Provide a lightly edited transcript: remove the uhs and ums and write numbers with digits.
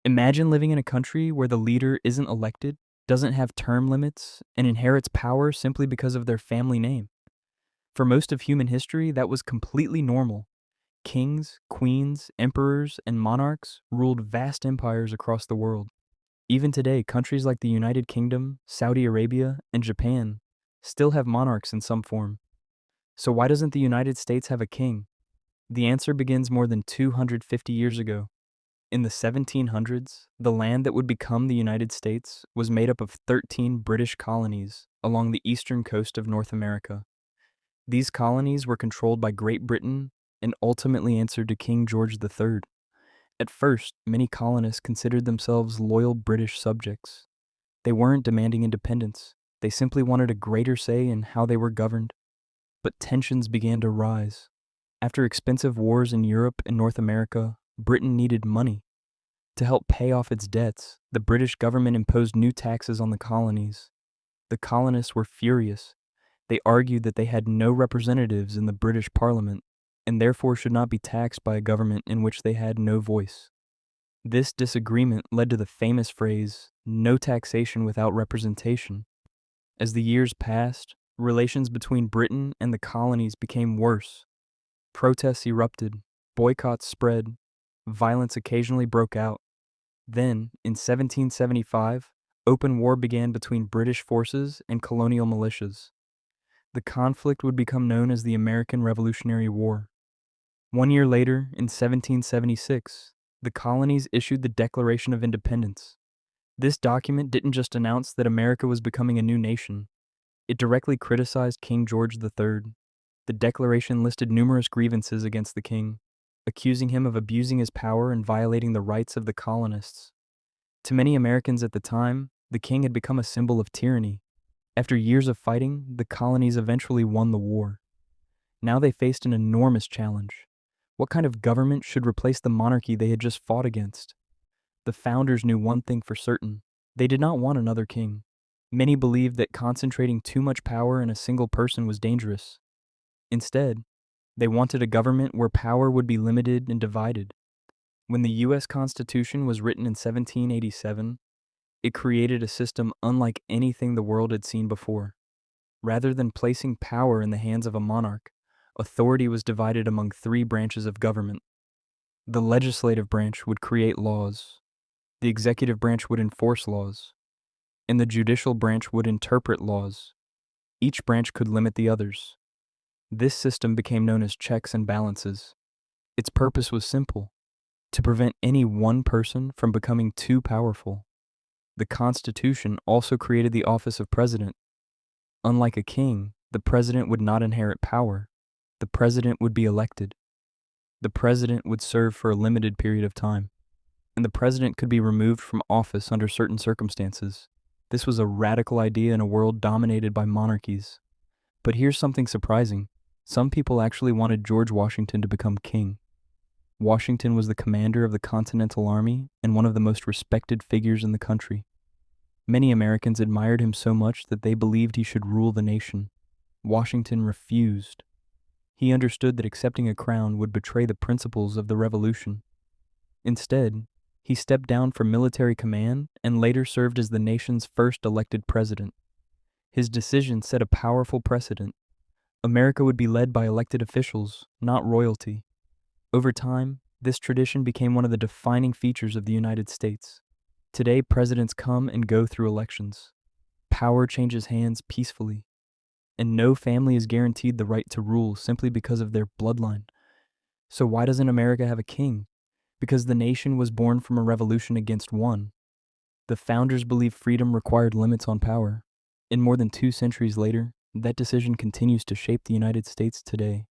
Imagine living in a country where the leader isn't elected, doesn't have term limits, and inherits power simply because of their family name. For most of human history, that was completely normal. Kings, queens, emperors, and monarchs ruled vast empires across the world. Even today, countries like the United Kingdom, Saudi Arabia, and Japan still have monarchs in some form. So, why doesn't the United States have a king? The answer begins more than 250 years ago. In the 1700s, the land that would become the United States was made up of 13 British colonies along the eastern coast of North America. These colonies were controlled by Great Britain and ultimately answered to King George III. At first, many colonists considered themselves loyal British subjects. They weren't demanding independence, they simply wanted a greater say in how they were governed. But tensions began to rise. After expensive wars in Europe and North America, Britain needed money. To help pay off its debts, the British government imposed new taxes on the colonies. The colonists were furious. They argued that they had no representatives in the British Parliament and therefore should not be taxed by a government in which they had no voice. This disagreement led to the famous phrase, "no taxation without representation." As the years passed, relations between Britain and the colonies became worse. Protests erupted, boycotts spread, violence occasionally broke out. Then, in 1775, open war began between British forces and colonial militias. The conflict would become known as the American Revolutionary War. 1 year later, in 1776, the colonies issued the Declaration of Independence. This document didn't just announce that America was becoming a new nation, it directly criticized King George III. The declaration listed numerous grievances against the king, accusing him of abusing his power and violating the rights of the colonists. To many Americans at the time, the king had become a symbol of tyranny. After years of fighting, the colonies eventually won the war. Now they faced an enormous challenge. What kind of government should replace the monarchy they had just fought against? The founders knew one thing for certain. They did not want another king. Many believed that concentrating too much power in a single person was dangerous. Instead, they wanted a government where power would be limited and divided. When the U.S. Constitution was written in 1787, it created a system unlike anything the world had seen before. Rather than placing power in the hands of a monarch, authority was divided among three branches of government. The legislative branch would create laws, the executive branch would enforce laws, and the judicial branch would interpret laws. Each branch could limit the others. This system became known as checks and balances. Its purpose was simple: to prevent any one person from becoming too powerful. The Constitution also created the office of president. Unlike a king, the president would not inherit power. The president would be elected. The president would serve for a limited period of time, and the president could be removed from office under certain circumstances. This was a radical idea in a world dominated by monarchies. But here's something surprising. Some people actually wanted George Washington to become king. Washington was the commander of the Continental Army and one of the most respected figures in the country. Many Americans admired him so much that they believed he should rule the nation. Washington refused. He understood that accepting a crown would betray the principles of the Revolution. Instead, he stepped down from military command and later served as the nation's first elected president. His decision set a powerful precedent. America would be led by elected officials, not royalty. Over time, this tradition became one of the defining features of the United States. Today, presidents come and go through elections. Power changes hands peacefully, and no family is guaranteed the right to rule simply because of their bloodline. So why doesn't America have a king? Because the nation was born from a revolution against one. The founders believed freedom required limits on power. And more than 2 centuries later, that decision continues to shape the United States today.